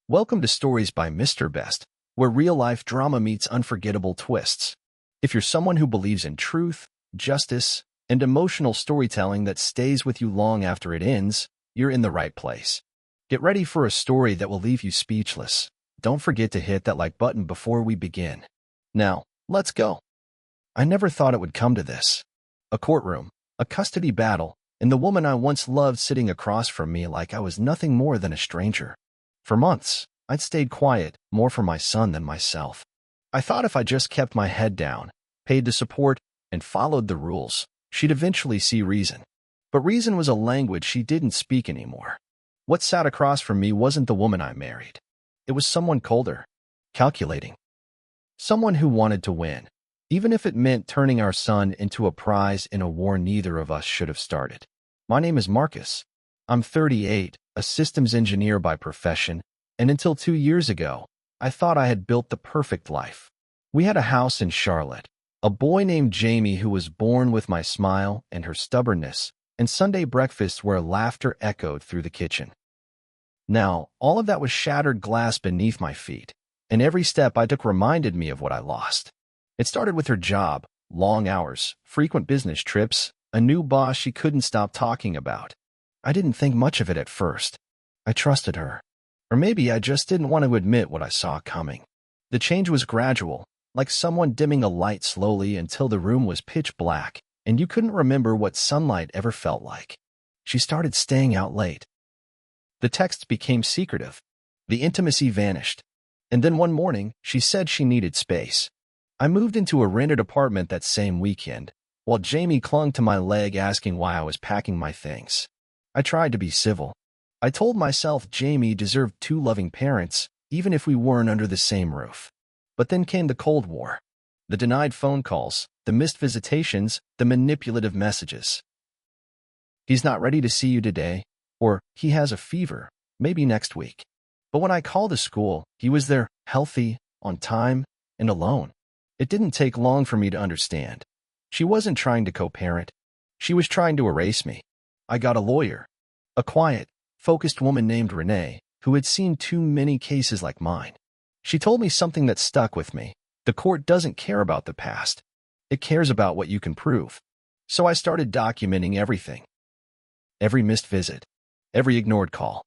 Welcome to Stories by Mr. Best, where real-life drama meets unforgettable twists. If you're someone who believes in truth, justice, and emotional storytelling that stays with you long after it ends, you're in the right place. Get ready for a story that will leave you speechless. Don't forget to hit that like button before we begin. Now, let's go. I never thought it would come to this. A courtroom, a custody battle, and the woman I once loved sitting across from me like I was nothing more than a stranger. For months, I'd stayed quiet, more for my son than myself. I thought if I just kept my head down, paid the support, and followed the rules, she'd eventually see reason. But reason was a language she didn't speak anymore. What sat across from me wasn't the woman I married. It was someone colder, calculating. Someone who wanted to win, even if it meant turning our son into a prize in a war neither of us should have started. My name is Marcus. I'm 38, a systems engineer by profession, and until 2 years ago, I thought I had built the perfect life. We had a house in Charlotte, a boy named Jamie who was born with my smile and her stubbornness, and Sunday breakfasts where laughter echoed through the kitchen. Now, all of that was shattered glass beneath my feet, and every step I took reminded me of what I lost. It started with her job, long hours, frequent business trips, a new boss she couldn't stop talking about. I didn't think much of it at first. I trusted her. Or maybe I just didn't want to admit what I saw coming. The change was gradual, like someone dimming a light slowly until the room was pitch black, and you couldn't remember what sunlight ever felt like. She started staying out late. The texts became secretive. The intimacy vanished. And then one morning, she said she needed space. I moved into a rented apartment that same weekend, while Jamie clung to my leg asking why I was packing my things. I tried to be civil. I told myself Jamie deserved 2 loving parents, even if we weren't under the same roof. But then came the Cold War. The denied phone calls, the missed visitations, the manipulative messages. He's not ready to see you today, or he has a fever, maybe next week. But when I called the school, he was there, healthy, on time, and alone. It didn't take long for me to understand. She wasn't trying to co-parent. She was trying to erase me. I got a lawyer, a quiet, focused woman named Renee, who had seen too many cases like mine. She told me something that stuck with me. The court doesn't care about the past. It cares about what you can prove. So I started documenting everything. Every missed visit, every ignored call,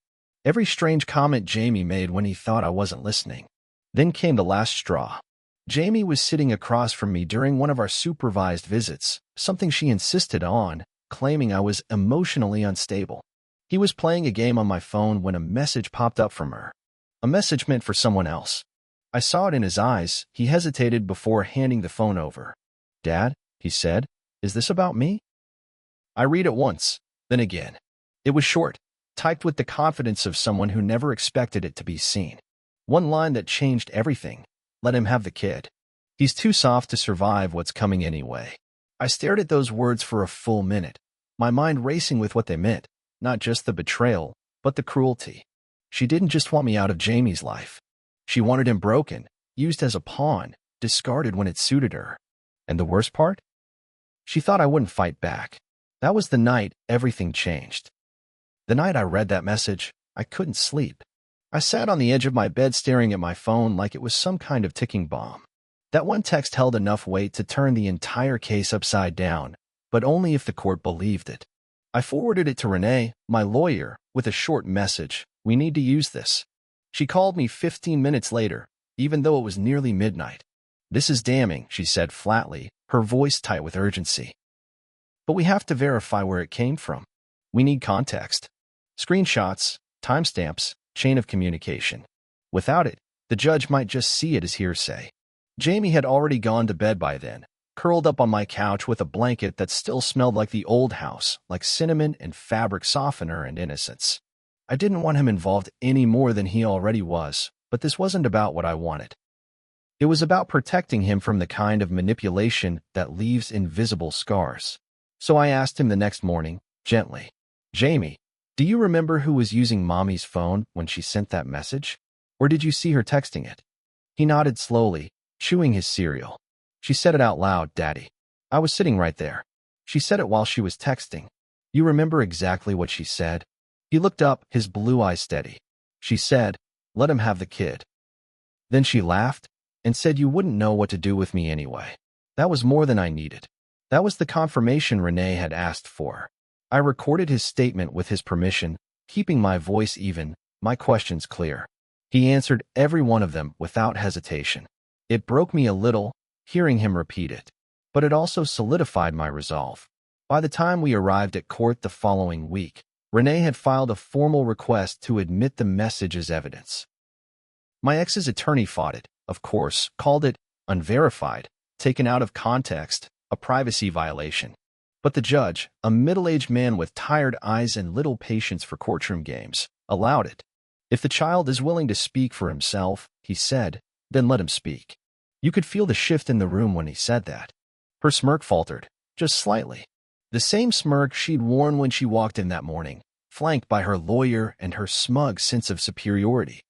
every strange comment Jamie made when he thought I wasn't listening. Then came the last straw. Jamie was sitting across from me during one of our supervised visits, something she insisted on, claiming I was emotionally unstable. He was playing a game on my phone when a message popped up from her. A message meant for someone else. I saw it in his eyes. He hesitated before handing the phone over. "Dad," he said, "is this about me?" I read it once, then again. It was short, typed with the confidence of someone who never expected it to be seen. One line that changed everything. Let him have the kid. He's too soft to survive what's coming anyway. I stared at those words for a full minute, my mind racing with what they meant, not just the betrayal, but the cruelty. She didn't just want me out of Jamie's life. She wanted him broken, used as a pawn, discarded when it suited her. And the worst part? She thought I wouldn't fight back. That was the night everything changed. The night I read that message, I couldn't sleep. I sat on the edge of my bed staring at my phone like it was some kind of ticking bomb. That one text held enough weight to turn the entire case upside down, but only if the court believed it. I forwarded it to Renee, my lawyer, with a short message. "We need to use this." She called me 15 minutes later, even though it was nearly midnight. "This is damning," she said flatly, her voice tight with urgency. "But we have to verify where it came from. We need context. Screenshots, timestamps, chain of communication. Without it, the judge might just see it as hearsay." Jamie had already gone to bed by then, curled up on my couch with a blanket that still smelled like the old house, like cinnamon and fabric softener and innocence. I didn't want him involved any more than he already was, but this wasn't about what I wanted. It was about protecting him from the kind of manipulation that leaves invisible scars. So I asked him the next morning, gently, "Jamie, do you remember who was using Mommy's phone when she sent that message? Or did you see her texting it?" He nodded slowly, chewing his cereal. "She said it out loud, Daddy. I was sitting right there. She said it while she was texting. You remember exactly what she said?" He looked up, his blue eyes steady. "She said, Let him have the kid. Then she laughed and said you wouldn't know what to do with me anyway. That was more than I needed. That was the confirmation Renee had asked for. I recorded his statement with his permission, keeping my voice even, my questions clear. He answered every one of them without hesitation. It broke me a little, hearing him repeat it, but it also solidified my resolve. By the time we arrived at court the following week, Renee had filed a formal request to admit the message as evidence. My ex's attorney fought it, of course, called it unverified, taken out of context, a privacy violation. But the judge, a middle-aged man with tired eyes and little patience for courtroom games, allowed it. If the child is willing to speak for himself, he said, then let him speak. You could feel the shift in the room when he said that. Her smirk faltered, just slightly. The same smirk she'd worn when she walked in that morning, flanked by her lawyer and her smug sense of superiority.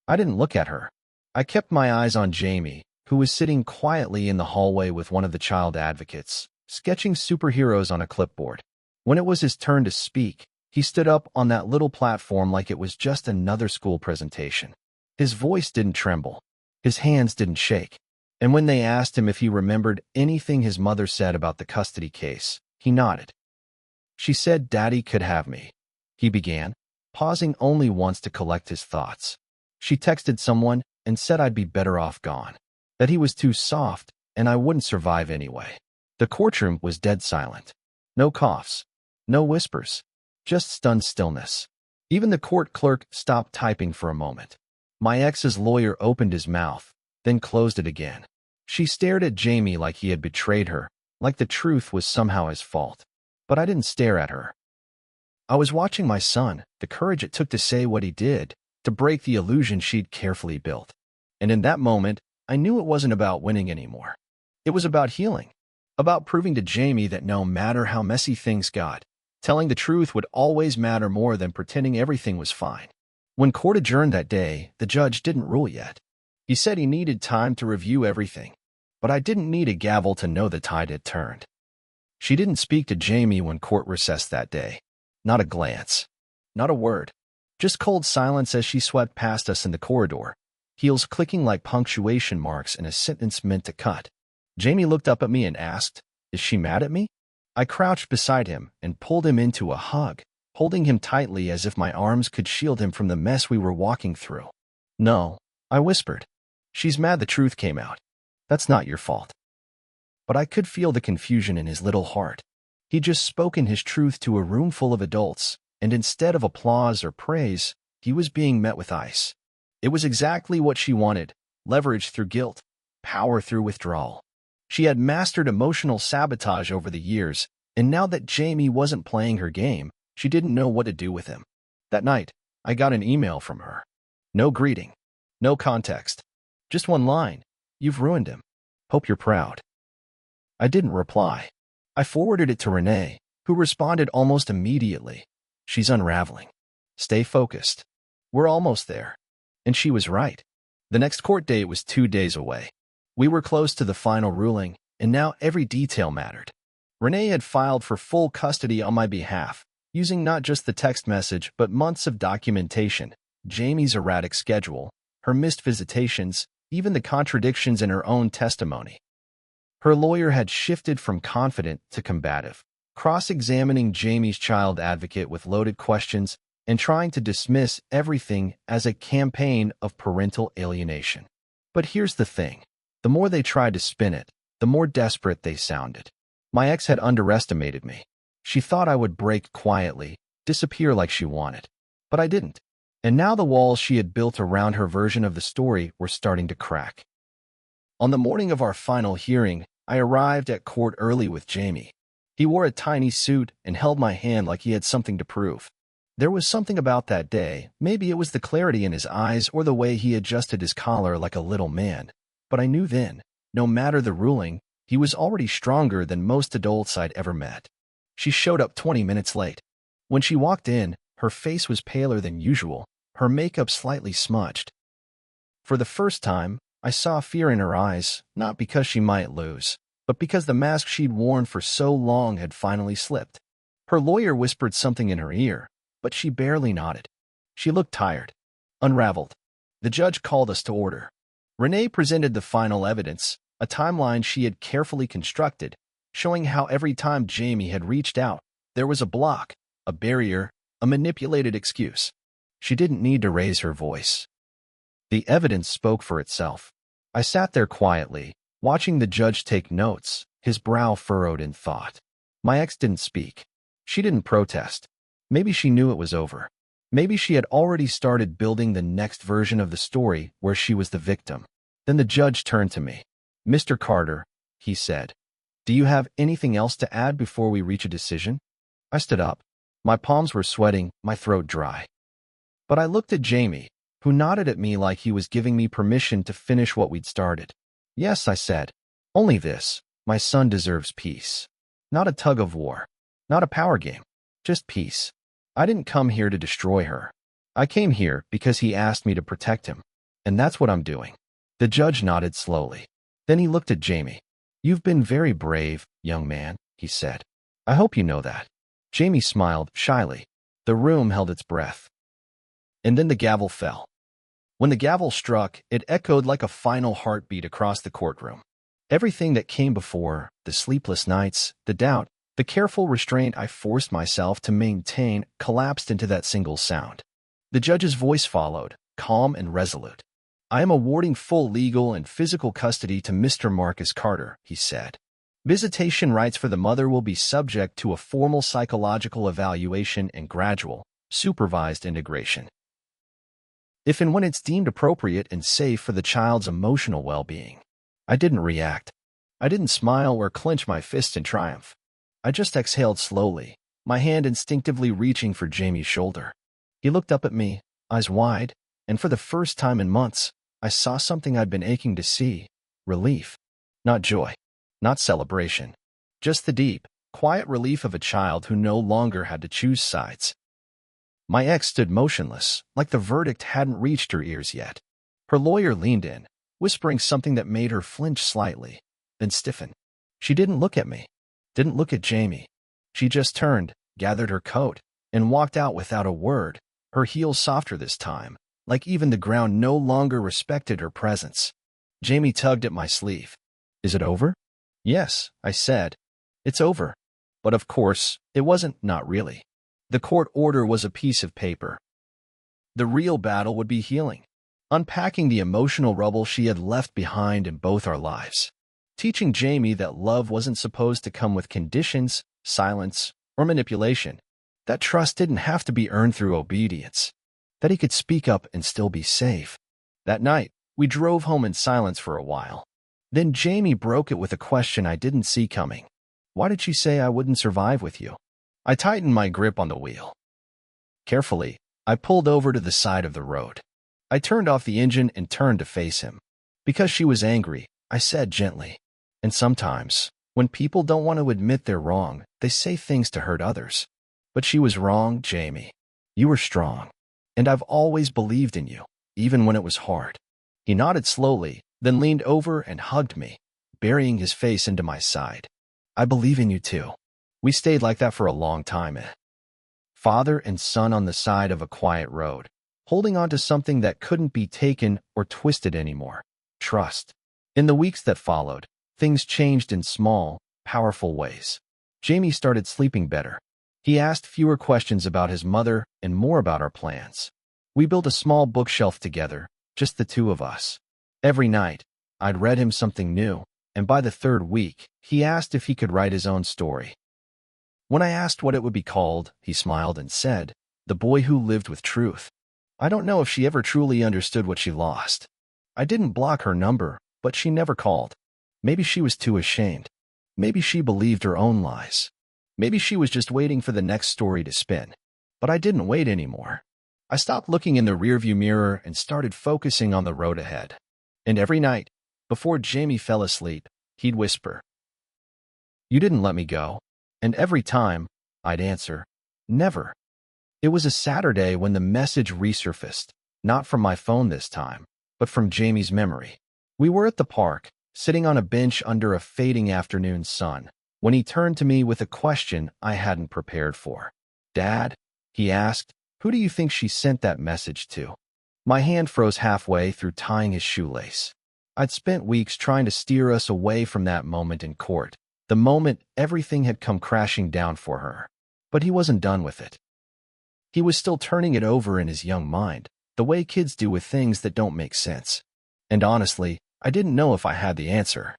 I didn't look at her. I kept my eyes on Jamie, who was sitting quietly in the hallway with one of the child advocates, sketching superheroes on a clipboard. When it was his turn to speak, he stood up on that little platform like it was just another school presentation. His voice didn't tremble. His hands didn't shake. And when they asked him if he remembered anything his mother said about the custody case, he nodded. She said Daddy could have me, he began, pausing only once to collect his thoughts. She texted someone and said I'd be better off gone, that he was too soft and I wouldn't survive anyway. The courtroom was dead silent. No coughs, no whispers, just stunned stillness. Even the court clerk stopped typing for a moment. My ex's lawyer opened his mouth, then closed it again. She stared at Jamie like he had betrayed her, like the truth was somehow his fault. But I didn't stare at her. I was watching my son, the courage it took to say what he did, to break the illusion she'd carefully built. And in that moment, I knew it wasn't about winning anymore. It was about healing, about proving to Jamie that no matter how messy things got, telling the truth would always matter more than pretending everything was fine. When court adjourned that day, the judge didn't rule yet. He said he needed time to review everything, but I didn't need a gavel to know the tide had turned. She didn't speak to Jamie when court recessed that day. Not a glance. Not a word. Just cold silence as she swept past us in the corridor, heels clicking like punctuation marks in a sentence meant to cut. Jamie looked up at me and asked, "Is she mad at me?" I crouched beside him and pulled him into a hug, holding him tightly as if my arms could shield him from the mess we were walking through. "No," I whispered. "She's mad the truth came out. That's not your fault." But I could feel the confusion in his little heart. He'd just spoken his truth to a room full of adults, and instead of applause or praise, he was being met with ice. It was exactly what she wanted: leverage through guilt, power through withdrawal. She had mastered emotional sabotage over the years, and now that Jamie wasn't playing her game, she didn't know what to do with him. That night, I got an email from her. No greeting, no context, just one line: "You've ruined him. Hope you're proud." I didn't reply. I forwarded it to Renee, who responded almost immediately. "She's unraveling. Stay focused. We're almost there." And she was right. The next court date was 2 days away. We were close to the final ruling, and now every detail mattered. Renee had filed for full custody on my behalf, using not just the text message but months of documentation, Jamie's erratic schedule, her missed visitations, even the contradictions in her own testimony. Her lawyer had shifted from confident to combative, cross-examining Jamie's child advocate with loaded questions and trying to dismiss everything as a campaign of parental alienation. But here's the thing. The more they tried to spin it, the more desperate they sounded. My ex had underestimated me. She thought I would break quietly, disappear like she wanted. But I didn't. And now the walls she had built around her version of the story were starting to crack. On the morning of our final hearing, I arrived at court early with Jamie. He wore a tiny suit and held my hand like he had something to prove. There was something about that day, maybe it was the clarity in his eyes or the way he adjusted his collar like a little man. But I knew then, no matter the ruling, he was already stronger than most adults I'd ever met. She showed up 20 minutes late. When she walked in, her face was paler than usual, her makeup slightly smudged. For the first time, I saw fear in her eyes, not because she might lose, but because the mask she'd worn for so long had finally slipped. Her lawyer whispered something in her ear, but she barely nodded. She looked tired, unraveled, The judge called us to order. Renee presented the final evidence, a timeline she had carefully constructed, showing how every time Jamie had reached out, there was a block, a barrier, a manipulated excuse. She didn't need to raise her voice. The evidence spoke for itself. I sat there quietly, watching the judge take notes, his brow furrowed in thought. My ex didn't speak. She didn't protest. Maybe she knew it was over. Maybe she had already started building the next version of the story where she was the victim. Then the judge turned to me. "Mr. Carter," he said, "do you have anything else to add before we reach a decision?" I stood up. My palms were sweating, my throat dry. But I looked at Jamie, who nodded at me like he was giving me permission to finish what we'd started. "Yes," I said. "Only this. My son deserves peace. Not a tug of war. Not a power game. Just peace. I didn't come here to destroy her. I came here because he asked me to protect him. And that's what I'm doing." The judge nodded slowly. Then he looked at Jamie. "You've been very brave, young man," he said. "I hope you know that." Jamie smiled shyly. The room held its breath. And then the gavel fell. When the gavel struck, it echoed like a final heartbeat across the courtroom. Everything that came before, the sleepless nights, the doubt, the careful restraint I forced myself to maintain, collapsed into that single sound. The judge's voice followed, calm and resolute. "I am awarding full legal and physical custody to Mr. Marcus Carter," he said. "Visitation rights for the mother will be subject to a formal psychological evaluation and gradual, supervised integration. If and when it's deemed appropriate and safe for the child's emotional well-being." I didn't react. I didn't smile or clench my fist in triumph. I just exhaled slowly, my hand instinctively reaching for Jamie's shoulder. He looked up at me, eyes wide, and for the first time in months, I saw something I'd been aching to see: relief. Not joy. Not celebration. Just the deep, quiet relief of a child who no longer had to choose sides. My ex stood motionless, like the verdict hadn't reached her ears yet. Her lawyer leaned in, whispering something that made her flinch slightly, then stiffen. She didn't look at me, didn't look at Jamie. She just turned, gathered her coat, and walked out without a word, her heels softer this time, like even the ground no longer respected her presence. Jamie tugged at my sleeve. "Is it over?" "Yes," I said. "It's over." But of course, it wasn't, not really. The court order was a piece of paper. The real battle would be healing. Unpacking the emotional rubble she had left behind in both our lives. Teaching Jamie that love wasn't supposed to come with conditions, silence, or manipulation. That trust didn't have to be earned through obedience. That he could speak up and still be safe. That night, we drove home in silence for a while. Then Jamie broke it with a question I didn't see coming. "Why did she say I wouldn't survive with you?" I tightened my grip on the wheel. Carefully, I pulled over to the side of the road. I turned off the engine and turned to face him. "Because she was angry," I said gently. "And sometimes, when people don't want to admit they're wrong, they say things to hurt others. But she was wrong, Jamie. You were strong. And I've always believed in you, even when it was hard." He nodded slowly, then leaned over and hugged me, burying his face into my side. "I believe in you too." We stayed like that for a long time. Father and son on the side of a quiet road, holding on to something that couldn't be taken or twisted anymore: trust. In the weeks that followed, things changed in small, powerful ways. Jamie started sleeping better. He asked fewer questions about his mother and more about our plans. We built a small bookshelf together, just the two of us. Every night, I'd read him something new, and by the third week, he asked if he could write his own story. When I asked what it would be called, he smiled and said, "The Boy Who Lived with Truth." I don't know if she ever truly understood what she lost. I didn't block her number, but she never called. Maybe she was too ashamed. Maybe she believed her own lies. Maybe she was just waiting for the next story to spin. But I didn't wait anymore. I stopped looking in the rearview mirror and started focusing on the road ahead. And every night, before Jamie fell asleep, he'd whisper, "You didn't let me go." And every time, I'd answer, "Never." It was a Saturday when the message resurfaced, not from my phone this time, but from Jamie's memory. We were at the park, sitting on a bench under a fading afternoon sun, when he turned to me with a question I hadn't prepared for. "Dad," he asked, "who do you think she sent that message to?" My hand froze halfway through tying his shoelace. I'd spent weeks trying to steer us away from that moment in court, the moment everything had come crashing down for her. But he wasn't done with it. He was still turning it over in his young mind, the way kids do with things that don't make sense. And honestly, I didn't know if I had the answer.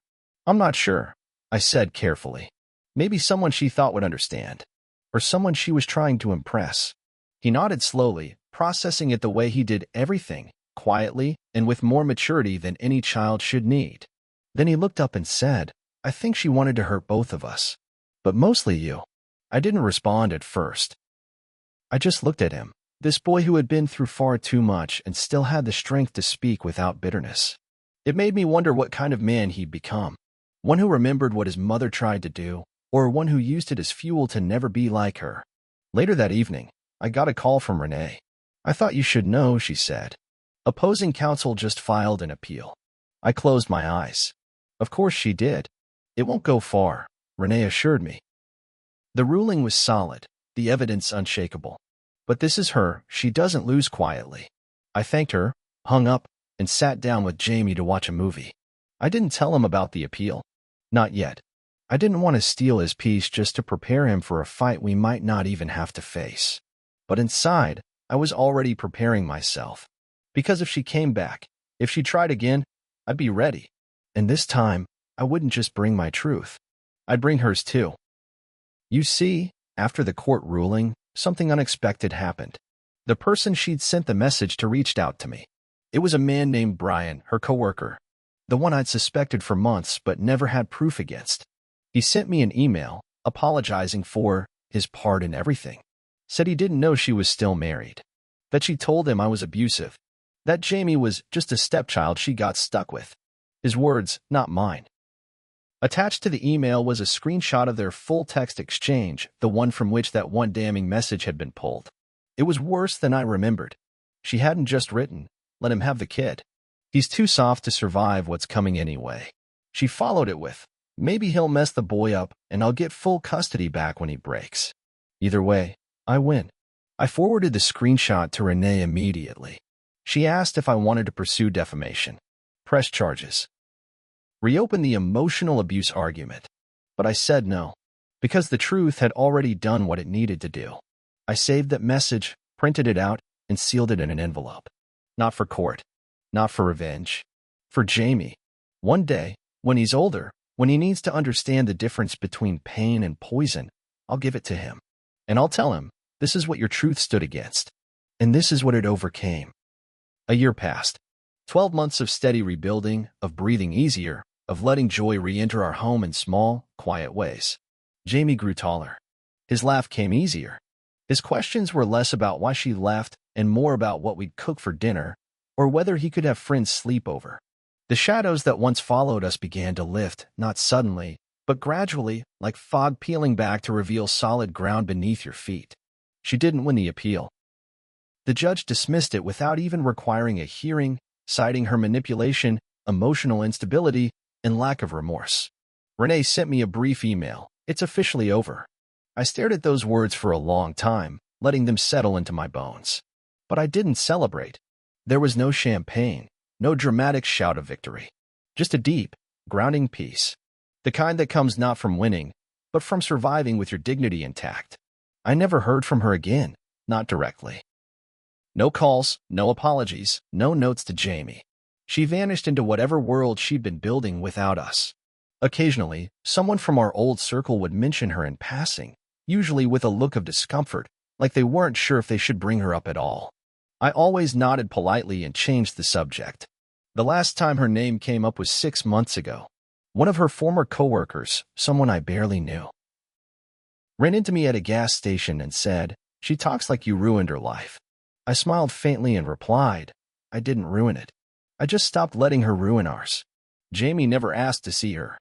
"I'm not sure," I said carefully. Maybe someone she thought would understand. Or someone she was trying to impress. He nodded slowly, processing it the way he did everything, quietly and with more maturity than any child should need. Then he looked up and said, "I think she wanted to hurt both of us. But mostly you." I didn't respond at first. I just looked at him, this boy who had been through far too much and still had the strength to speak without bitterness. It made me wonder what kind of man he'd become. One who remembered what his mother tried to do, or one who used it as fuel to never be like her. Later that evening, I got a call from Renee. "I thought you should know," she said. "Opposing counsel just filed an appeal." I closed my eyes. Of course she did. "It won't go far," Renee assured me. The ruling was solid, the evidence unshakable. But this is her, she doesn't lose quietly. I thanked her, hung up, and sat down with Jamie to watch a movie. I didn't tell him about the appeal. Not yet. I didn't want to steal his peace just to prepare him for a fight we might not even have to face. But inside, I was already preparing myself. Because if she came back, if she tried again, I'd be ready. And this time, I wouldn't just bring my truth. I'd bring hers too. You see, after the court ruling, something unexpected happened. The person she'd sent the message to reached out to me. It was a man named Brian, her coworker. The one I'd suspected for months but never had proof against. He sent me an email, apologizing for his part in everything. Said he didn't know she was still married. That she told him I was abusive. That Jamie was just a stepchild she got stuck with. His words, not mine. Attached to the email was a screenshot of their full-text exchange, the one from which that one damning message had been pulled. It was worse than I remembered. She hadn't just written, "Let him have the kid. He's too soft to survive what's coming anyway." She followed it with, "Maybe he'll mess the boy up and I'll get full custody back when he breaks. Either way, I win." I forwarded the screenshot to Renee immediately. She asked if I wanted to pursue defamation, press charges, reopen the emotional abuse argument. But I said no, because the truth had already done what it needed to do. I saved that message, printed it out, and sealed it in an envelope. Not for court, not for revenge, for Jamie. One day, when he's older, when he needs to understand the difference between pain and poison, I'll give it to him. And I'll tell him, this is what your truth stood against. And this is what it overcame. A year passed. 12 months of steady rebuilding, of breathing easier, of letting joy re-enter our home in small, quiet ways. Jamie grew taller. His laugh came easier. His questions were less about why she left and more about what we'd cook for dinner, or whether he could have friends sleep over. The shadows that once followed us began to lift, not suddenly, but gradually, like fog peeling back to reveal solid ground beneath your feet. She didn't win the appeal. The judge dismissed it without even requiring a hearing, citing her manipulation, emotional instability, and lack of remorse. Renee sent me a brief email. "It's officially over." I stared at those words for a long time, letting them settle into my bones. But I didn't celebrate. There was no champagne, no dramatic shout of victory. Just a deep, grounding peace. The kind that comes not from winning, but from surviving with your dignity intact. I never heard from her again, not directly. No calls, no apologies, no notes to Jamie. She vanished into whatever world she'd been building without us. Occasionally, someone from our old circle would mention her in passing, usually with a look of discomfort, like they weren't sure if they should bring her up at all. I always nodded politely and changed the subject. The last time her name came up was 6 months ago. One of her former coworkers, someone I barely knew, ran into me at a gas station and said, "She talks like you ruined her life." I smiled faintly and replied, "I didn't ruin it. I just stopped letting her ruin ours." Jamie never asked to see her.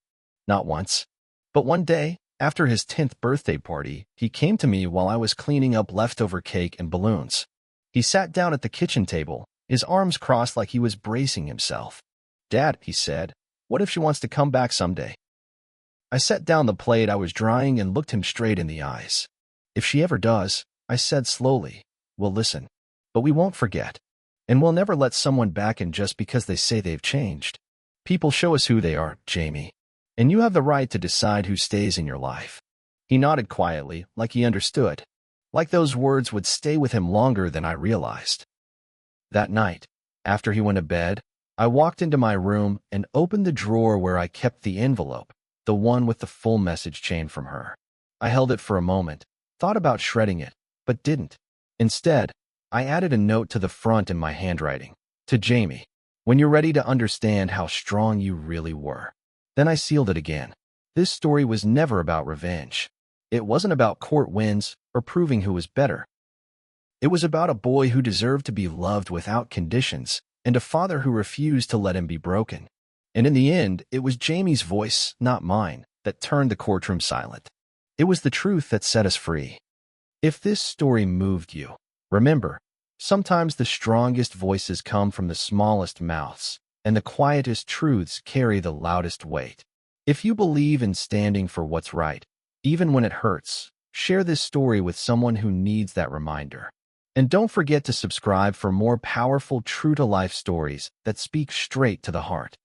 Not once. But one day, after his 10th birthday party, he came to me while I was cleaning up leftover cake and balloons. He sat down at the kitchen table, his arms crossed like he was bracing himself. "Dad," he said, "what if she wants to come back someday?" I set down the plate I was drying and looked him straight in the eyes. "If she ever does," I said slowly, "we'll listen. But we won't forget. And we'll never let someone back in just because they say they've changed. People show us who they are, Jamie. And you have the right to decide who stays in your life. He nodded quietly, like he understood. Like those words would stay with him longer than I realized. That night, after he went to bed, I walked into my room and opened the drawer where I kept the envelope, the one with the full message chain from her. I held it for a moment, thought about shredding it, but didn't. Instead, I added a note to the front in my handwriting. To Jamie, when you're ready to understand how strong you really were. Then I sealed it again. This story was never about revenge. It wasn't about court wins or proving who was better. It was about a boy who deserved to be loved without conditions and a father who refused to let him be broken. And in the end, it was Jamie's voice, not mine, that turned the courtroom silent. It was the truth that set us free. If this story moved you, remember, sometimes the strongest voices come from the smallest mouths, and the quietest truths carry the loudest weight. If you believe in standing for what's right, even when it hurts, share this story with someone who needs that reminder. And don't forget to subscribe for more powerful true-to-life stories that speak straight to the heart.